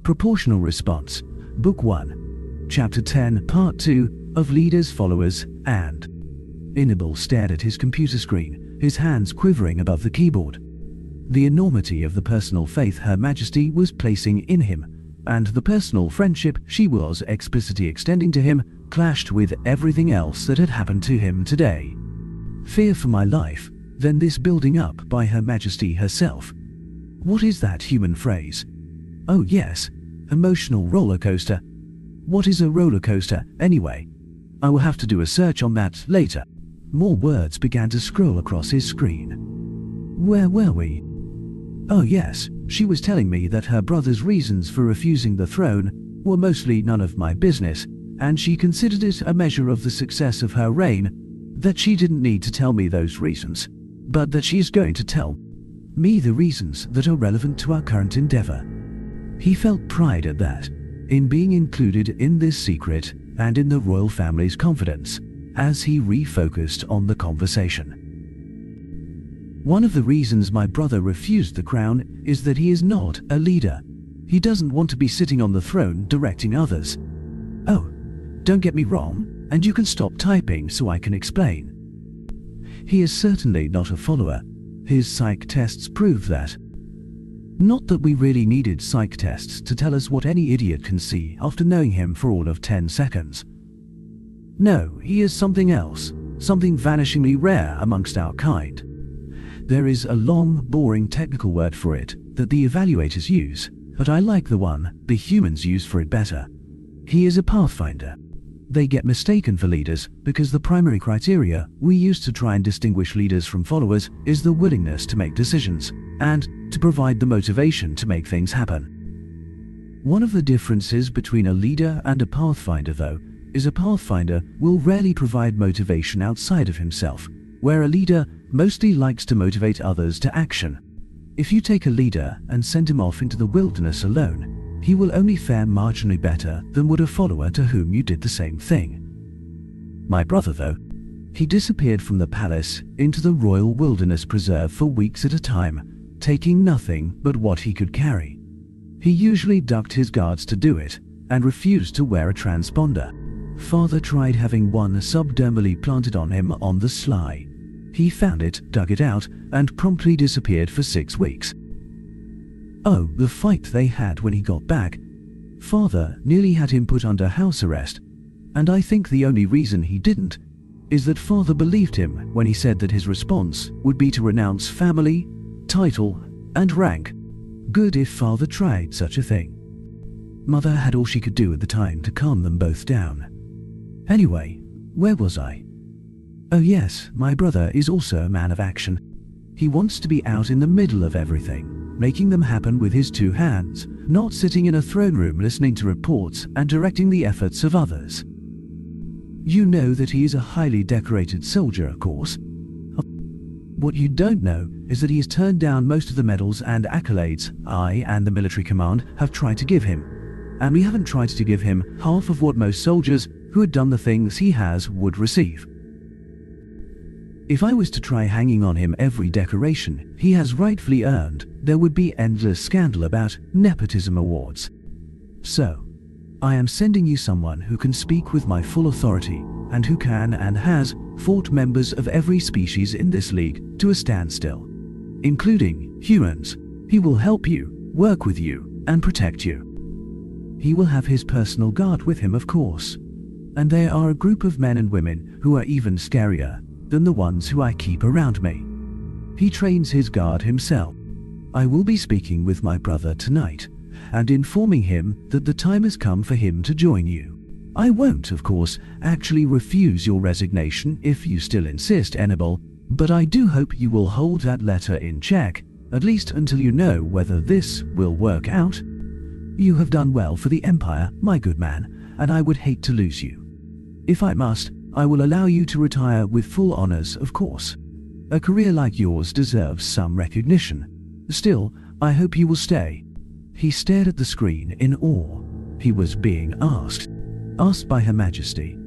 Proportional Response, Book 1, Chapter 10, Part 2 of Leaders, Followers, and... Inable stared at his computer screen, his hands quivering above the keyboard. The enormity of the personal faith Her Majesty was placing in him, and the personal friendship she was explicitly extending to him, clashed with everything else that had happened to him today. Fear for my life, then this building up by Her Majesty herself. What is that human phrase? Oh yes, emotional roller coaster. What is a roller coaster, anyway? I will have to do a search on that later. More words began to scroll across his screen. Where were we? Oh yes, she was telling me that her brother's reasons for refusing the throne were mostly none of my business, and she considered it a measure of the success of her reign that she didn't need to tell me those reasons, but that she is going to tell me the reasons that are relevant to our current endeavor. He felt pride at that, in being included in this secret and in the royal family's confidence, as he refocused on the conversation. One of the reasons my brother refused the crown is that he is not a leader. He doesn't want to be sitting on the throne directing others. Oh, don't get me wrong, and you can stop typing so I can explain. He is certainly not a follower. His psych tests prove that. Not that we really needed psych tests to tell us what any idiot can see after knowing him for all of 10 seconds. No, he is something else, something vanishingly rare amongst our kind. There is a long, boring technical word for it that the evaluators use, but I like the one the humans use for it better. He is a pathfinder. They get mistaken for leaders because the primary criteria we use to try and distinguish leaders from followers is the willingness to make decisions and to provide the motivation to make things happen. One of the differences between a leader and a pathfinder, though, is a pathfinder will rarely provide motivation outside of himself, where a leader mostly likes to motivate others to action. If you take a leader and send him off into the wilderness alone, he will only fare marginally better than would a follower to whom you did the same thing. My brother, though, he disappeared from the palace into the royal wilderness preserve for weeks at a time, taking nothing but what he could carry. He usually ducked his guards to do it and refused to wear a transponder. Father tried having one subdermally planted on him on the sly. He found it, dug it out, and promptly disappeared for 6 weeks. Oh, the fight they had when he got back. Father nearly had him put under house arrest, and I think the only reason he didn't is that Father believed him when he said that his response would be to renounce family, title, and rank. Good if Father tried such a thing. Mother had all she could do at the time to calm them both down. Anyway, where was I? Oh yes, my brother is also a man of action. He wants to be out in the middle of everything, making them happen with his 2 hands, not sitting in a throne room listening to reports and directing the efforts of others. You know that he is a highly decorated soldier, of course. What you don't know is that he has turned down most of the medals and accolades I and the military command have tried to give him, and we haven't tried to give him half of what most soldiers who had done the things he has would receive. If I was to try hanging on him every decoration he has rightfully earned, there would be endless scandal about nepotism awards. So, I am sending you someone who can speak with my full authority and who can and has fought members of every species in this league to a standstill, including humans. He will help you, work with you, and protect you. He will have his personal guard with him, of course, and they are a group of men and women who are even scarier than the ones who I keep around me. He trains his guard himself. I will be speaking with my brother tonight and informing him that the time has come for him to join you. I won't, of course, actually refuse your resignation if you still insist, Enable, but I do hope you will hold that letter in check, at least until you know whether this will work out. You have done well for the Empire, my good man, and I would hate to lose you. If I must, I will allow you to retire with full honors, of course. A career like yours deserves some recognition. Still, I hope you will stay. He stared at the screen in awe. He was being asked by Her Majesty.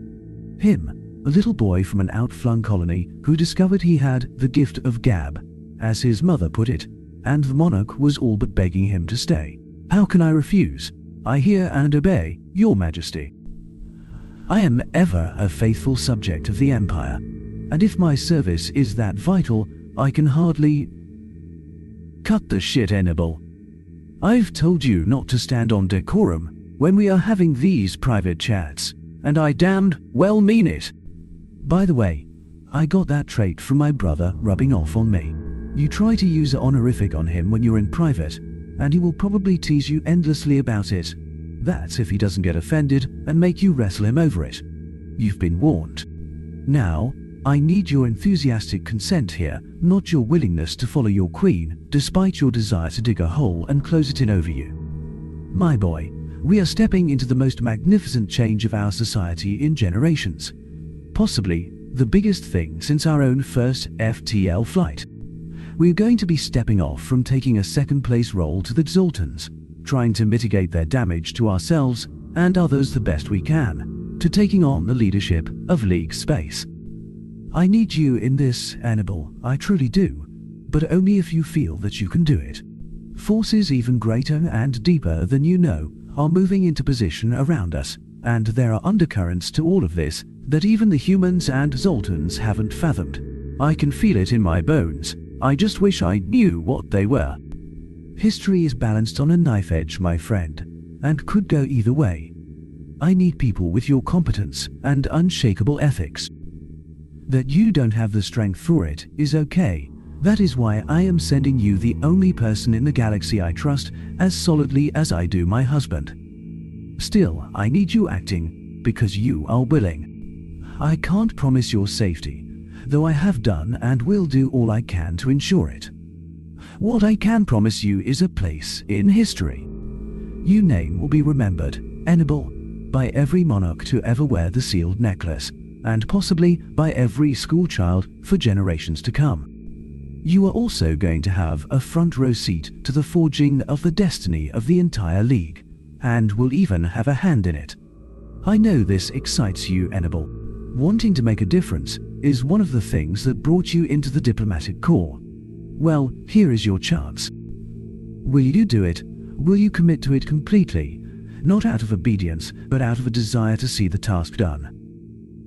Him, a little boy from an outflung colony who discovered he had the gift of gab, as his mother put it, and the monarch was all but begging him to stay. How can I refuse? I hear and obey, Your Majesty. I am ever a faithful subject of the Empire, and if my service is that vital, I can hardly… Cut the shit, Hannibal. I've told you not to stand on decorum when we are having these private chats, and I damned well mean it. By the way, I got that trait from my brother rubbing off on me. You try to use an honorific on him when you're in private, and he will probably tease you endlessly about it. That's if he doesn't get offended and make you wrestle him over it. You've been warned. Now, I need your enthusiastic consent here, not your willingness to follow your queen, despite your desire to dig a hole and close it in over you. My boy, we are stepping into the most magnificent change of our society in generations. Possibly the biggest thing since our own first FTL flight. We're going to be stepping off from taking a second-place role to the Zoltans, trying to mitigate their damage to ourselves and others the best we can, to taking on the leadership of League space. I need you in this, Hannibal, I truly do, but only if you feel that you can do it. Forces even greater and deeper than you know are moving into position around us, and there are undercurrents to all of this that even the humans and Zoltans haven't fathomed. I can feel it in my bones. I just wish I knew what they were. History is balanced on a knife edge, my friend, and could go either way. I need people with your competence and unshakable ethics. That you don't have the strength for it is okay. That is why I am sending you the only person in the galaxy I trust as solidly as I do my husband. Still, I need you acting because you are willing. I can't promise your safety, though I have done and will do all I can to ensure it. What I can promise you is a place in history. Your name will be remembered, Hannibal, by every monarch to ever wear the sealed necklace, and possibly by every schoolchild for generations to come. You are also going to have a front row seat to the forging of the destiny of the entire League, and will even have a hand in it. I know this excites you, Hannibal. Wanting to make a difference is one of the things that brought you into the diplomatic corps. Well, here is your chance. Will you do it? Will you commit to it completely? Not out of obedience, but out of a desire to see the task done.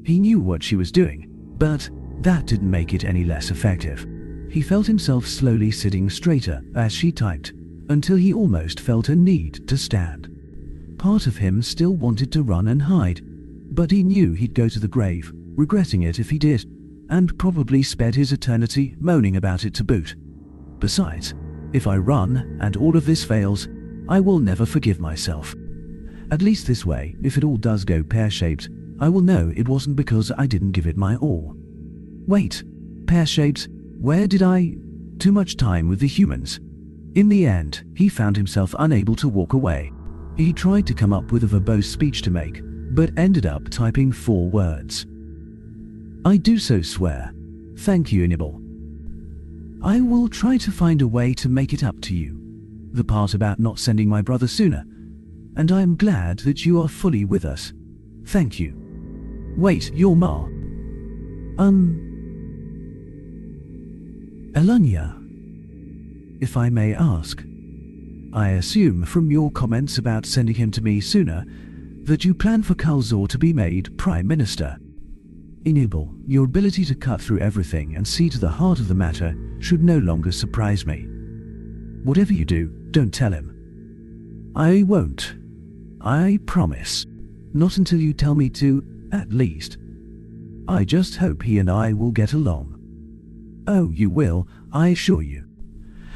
He knew what she was doing, but that didn't make it any less effective. He felt himself slowly sitting straighter as she typed, until he almost felt a need to stand. Part of him still wanted to run and hide, but he knew he'd go to the grave, regretting it if he did, and probably spend his eternity moaning about it to boot. Besides, if I run and all of this fails, I will never forgive myself. At least this way, if it all does go pear-shaped, I will know it wasn't because I didn't give it my all. Wait, pear-shaped? Where did I… Too much time with the humans. In the end, he found himself unable to walk away. He tried to come up with a verbose speech to make, but ended up typing 4 words. I do so swear. Thank you, Hannibal. I will try to find a way to make it up to you. The part about not sending my brother sooner. And I am glad that you are fully with us. Thank you. Wait, your ma. Elanya. If I may ask. I assume from your comments about sending him to me sooner, that you plan for Kalzor to be made Prime Minister. Hannibal, your ability to cut through everything and see to the heart of the matter should no longer surprise me. Whatever you do, don't tell him. I won't. I promise. Not until you tell me to, at least. I just hope he and I will get along. Oh, you will, I assure you.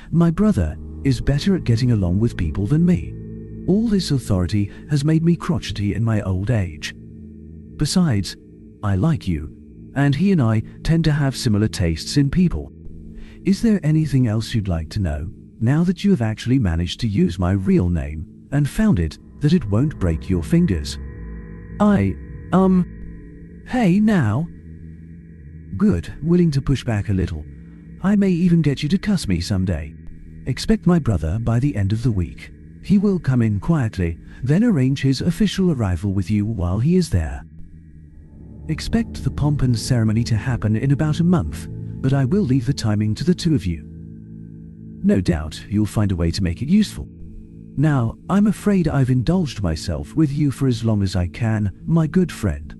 My brother is better at getting along with people than me. All this authority has made me crotchety in my old age. Besides, I like you, and he and I tend to have similar tastes in people. Is there anything else you'd like to know, now that you have actually managed to use my real name and found it that it won't break your fingers? Hey now. Good, willing to push back a little. I may even get you to cuss me someday. Expect my brother by the end of the week. He will come in quietly, then arrange his official arrival with you while he is there. Expect the pomp and ceremony to happen in about a month, but I will leave the timing to the two of you. No doubt you'll find a way to make it useful. Now, I'm afraid I've indulged myself with you for as long as I can, my good friend.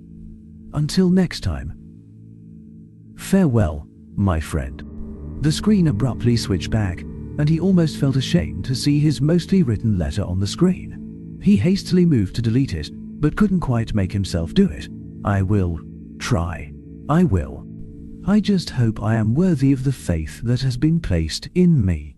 Until next time. Farewell, my friend." The screen abruptly switched back, and he almost felt ashamed to see his mostly written letter on the screen. He hastily moved to delete it, but couldn't quite make himself do it. "I will try. I will. I just hope I am worthy of the faith that has been placed in me."